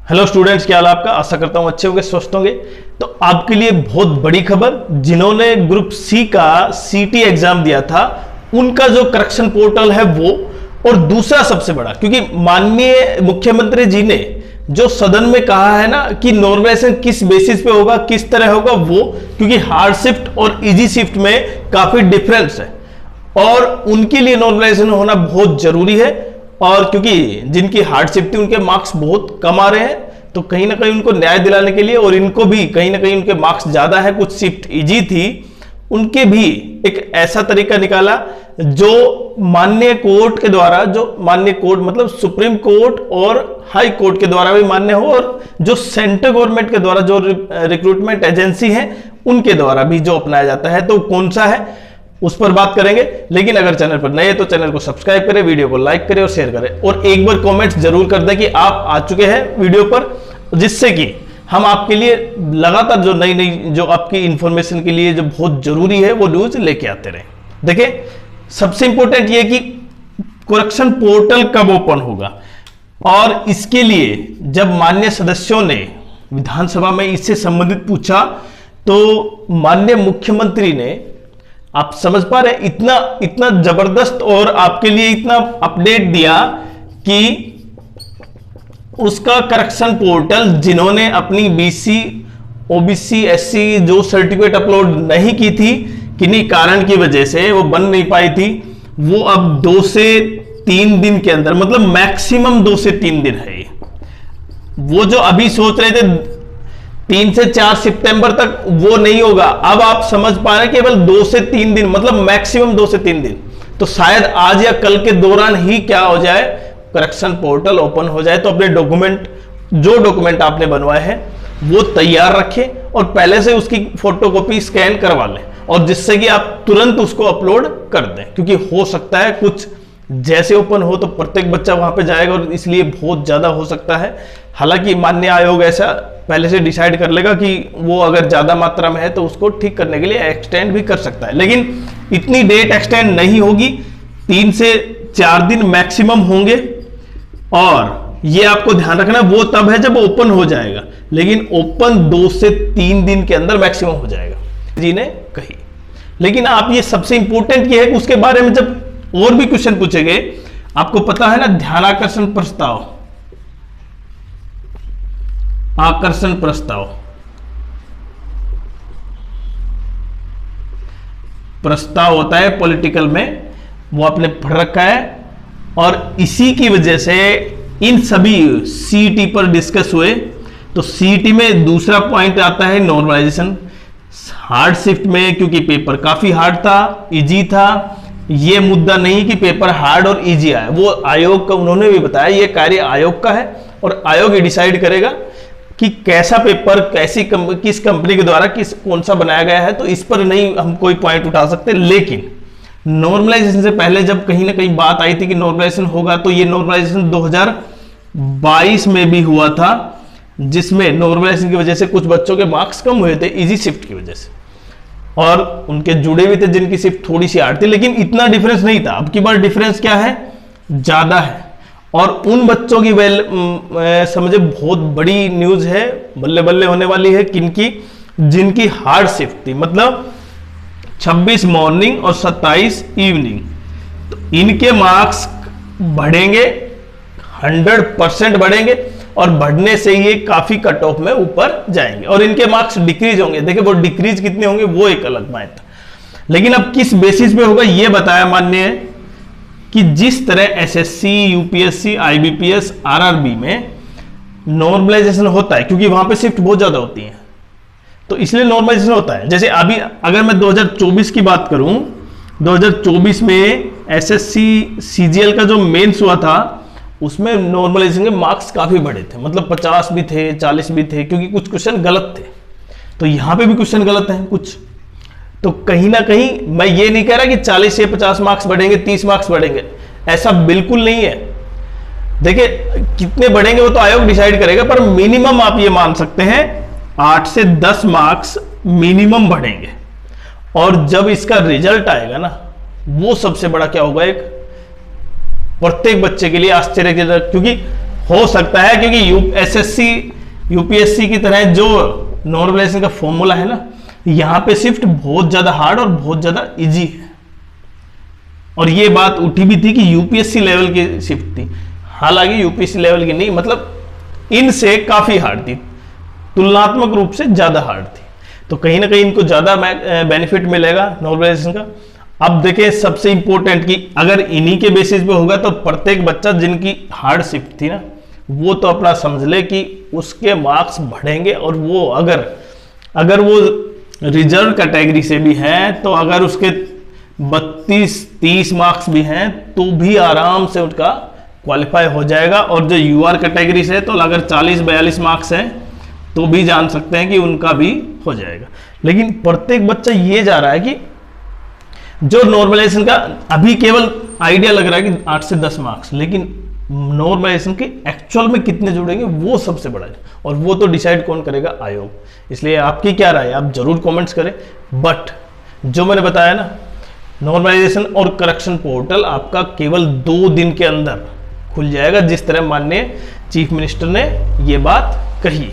Hello students, क्या हाल आपका। आशा करता हूं अच्छे होंगे, स्वस्थ होंगे। तो आपके लिए बहुत बड़ी खबर, जिन्होंने ग्रुप सी का सीटी एग्जाम दिया था उनका जो करेक्शन पोर्टल है वो, और दूसरा सबसे बड़ा, क्योंकि माननीय मुख्यमंत्री जी ने जो सदन में कहा है ना कि नॉर्मलाइजेशन किस बेसिस पे होगा, किस तरह होगा वो, क्योंकि हार्ड शिफ्ट और इजी शिफ्ट में काफी डिफरेंस है और उनके लिए नॉर्मलाइजेशन होना बहुत जरूरी है। और क्योंकि जिनकी हार्ड शिफ्ट थी उनके मार्क्स बहुत कम आ रहे हैं, तो कहीं ना कहीं उनको न्याय दिलाने के लिए, और इनको भी कहीं ना कहीं उनके मार्क्स ज्यादा है, कुछ शिफ्ट इजी थी, उनके भी एक ऐसा तरीका निकाला जो माननीय कोर्ट के द्वारा, जो माननीय कोर्ट मतलब सुप्रीम कोर्ट और हाई कोर्ट के द्वारा भी मान्य हो, और जो सेंट्रल गवर्नमेंट के द्वारा जो रिक्रूटमेंट एजेंसी है उनके द्वारा भी जो अपनाया जाता है। तो कौन सा है उस पर बात करेंगे। लेकिन अगर चैनल पर नए हैं तो चैनल को सब्सक्राइब करें, वीडियो को लाइक करें और शेयर करें, और एक बार कमेंट्स जरूर कर दें कि आप आ चुके हैं वीडियो पर, जिससे कि हम आपके लिए लगातार जो नई नई जो आपकी इंफॉर्मेशन के लिए जो बहुत जरूरी है वो न्यूज लेके आते रहे। देखिए, सबसे इंपॉर्टेंट ये कि करेक्शन पोर्टल कब ओपन होगा, और इसके लिए जब माननीय सदस्यों ने विधानसभा में इससे संबंधित पूछा तो माननीय मुख्यमंत्री ने, आप समझ पा रहे हैं, इतना इतना जबरदस्त और आपके लिए इतना अपडेट दिया कि उसका करेक्शन पोर्टल जिन्होंने अपनी बीसी, ओबीसी, एससी जो सर्टिफिकेट अपलोड नहीं की थी, किन्हीं कारण की वजह से वो बन नहीं पाई थी, वो अब 2 से 3 दिन के अंदर, मतलब मैक्सिमम 2 से 3 दिन है। वो जो अभी सोच रहे थे 3 से 4 सितंबर तक, वो नहीं होगा। अब आप समझ पा रहे हैं केवल 2 से 3 दिन, मतलब मैक्सिमम 2 से 3 दिन। तो शायद आज या कल के दौरान ही क्या हो जाए, करेक्शन पोर्टल ओपन हो जाए। तो अपने डॉक्यूमेंट, जो डॉक्यूमेंट आपने बनवाए हैं वो तैयार रखें और पहले से उसकी फोटोकॉपी स्कैन करवा लें, और जिससे कि आप तुरंत उसको अपलोड कर दें, क्योंकि हो सकता है कुछ जैसे ओपन हो तो प्रत्येक बच्चा वहां पे जाएगा और इसलिए बहुत ज्यादा हो सकता है। हालांकि माननीय आयोग ऐसा पहले से डिसाइड कर लेगा कि वो अगर ज्यादा मात्रा में है तो उसको ठीक करने के लिए एक्सटेंड भी कर सकता है, लेकिन इतनी डेट एक्सटेंड नहीं होगी, 3 से 4 दिन मैक्सिमम होंगे। और ये आपको ध्यान रखना, वो तब है जब ओपन हो जाएगा, लेकिन ओपन 2 से 3 दिन के अंदर मैक्सिमम हो जाएगा जी ने कही। लेकिन आप ये सबसे इंपॉर्टेंट ये है कि उसके बारे में जब और भी क्वेश्चन पूछेंगे, आपको पता है ना, ध्यानाकर्षण प्रस्ताव, आकर्षण प्रस्ताव, प्रस्ताव होता है पॉलिटिकल में, वो आपने पढ़ रखा है, और इसी की वजह से इन सभी सीईटी पर डिस्कस हुए। तो सीईटी में दूसरा पॉइंट आता है नॉर्मलाइजेशन। हार्ड शिफ्ट में क्योंकि पेपर काफी हार्ड था, इजी था, ये मुद्दा नहीं कि पेपर हार्ड और इजी आया, वो आयोग का उन्होंने भी बताया, ये कार्य आयोग का है और आयोग ही डिसाइड करेगा कि कैसा पेपर किस कंपनी के द्वारा कौन सा बनाया गया है। तो इस पर नहीं हम कोई पॉइंट उठा सकते। लेकिन नॉर्मलाइजेशन से पहले जब कहीं ना कहीं बात आई थी कि नॉर्मलाइजेशन होगा, तो ये नॉर्मलाइजेशन 2022 में भी हुआ था, जिसमें नॉर्मलाइजेशन की वजह से कुछ बच्चों के मार्क्स कम हुए थे इजी शिफ्ट की वजह से, और उनके जुड़े भी थे जिनकी शिफ्ट थोड़ी सी हार्ड थी, लेकिन इतना डिफरेंस नहीं था। अब की बार डिफरेंस क्या है, ज्यादा है। और उन बच्चों की समझे बहुत बड़ी न्यूज है, बल्ले बल्ले होने वाली है, किनकी, जिनकी हार्ड शिफ्ट थी, मतलब 26 मॉर्निंग और 27 इवनिंग। तो इनके मार्क्स बढ़ेंगे, 100% बढ़ेंगे, और बढ़ने से ये काफी कट ऑफ में ऊपर जाएंगे, और इनके मार्क्स डिक्रीज होंगे। देखिए वो डिक्रीज कितने होंगे वो एक अलग बात है, लेकिन अब किस बेसिस पे होगा ये बताया माननीय कि जिस तरह एसएससी, यूपीएससी, आईबीपीएस, आरआरबी में नॉर्मलाइजेशन होता है, क्योंकि वहां पे शिफ्ट बहुत ज्यादा होती है, तो इसलिए नॉर्मलाइजेशन होता है। जैसे अभी अगर मैं 2024 की बात करूं, 2024 में एसएससी सीजीएल का जो मेंस हुआ था उसमें नॉर्मलाइजेशन के मार्क्स काफी बड़े थे, मतलब 50 भी थे, 40 भी थे, क्योंकि कुछ क्वेश्चन गलत थे। तो यहां पे भी क्वेश्चन गलत हैं कुछ, तो कहीं ना कहीं मैं ये नहीं कह रहा कि 40 से 50 मार्क्स बढ़ेंगे, 30 मार्क्स बढ़ेंगे, ऐसा बिल्कुल नहीं है। देखिए कितने बढ़ेंगे वो तो आयोग डिसाइड करेगा, पर मिनिमम आप ये मान सकते हैं 8 से 10 मार्क्स मिनिमम बढ़ेंगे। और जब इसका रिजल्ट आएगा ना, वो सबसे बड़ा क्या होगा, एक प्रत्येक बच्चे के लिए आश्चर्यजनक, क्योंकि हो सकता है, क्योंकि एसएससी यूपीएससी की तरह जो नॉर्मलाइजेशन का फॉर्मूला है ना, यहां पे शिफ्ट बहुत ज्यादा हार्ड और बहुत ज्यादा इजी है। और ये बात उठी भी थी कि यूपीएससी लेवल की शिफ्ट थी, हालांकि यूपीएससी लेवल की नहीं, मतलब इनसे काफी हार्ड थी, तुलनात्मक रूप से ज्यादा हार्ड थी। तो कहीं ना कहीं इनको ज्यादा बेनिफिट मिलेगा नॉर्मलाइजेशन का। अब देखें सबसे इंपॉर्टेंट कि अगर इन्हीं के बेसिस पे होगा तो प्रत्येक बच्चा जिनकी हार्ड शिफ्ट थी ना, वो तो अपना समझ ले कि उसके मार्क्स बढ़ेंगे। और वो अगर वो रिजर्व कैटेगरी से भी है, तो अगर उसके 32-30 मार्क्स भी हैं तो भी आराम से उनका क्वालिफाई हो जाएगा। और जो यूआर कैटेगरी से है, तो अगर 40-42 मार्क्स हैं तो भी जान सकते हैं कि उनका भी हो जाएगा। लेकिन प्रत्येक बच्चा ये जा रहा है कि जो नॉर्मलाइजेशन का अभी केवल आइडिया लग रहा है कि 8 से 10 मार्क्स, लेकिन नॉर्मलाइजेशन के एक्चुअल में कितने जुड़ेंगे वो सबसे बड़ा है, और वो तो डिसाइड कौन करेगा? आयोग। इसलिए आपकी क्या राय है, आप जरूर कमेंट्स करें। बट जो मैंने बताया ना, नॉर्मलाइजेशन और करेक्शन पोर्टल आपका केवल 2 दिन के अंदर खुल जाएगा, जिस तरह माननीय चीफ मिनिस्टर ने ये बात कही।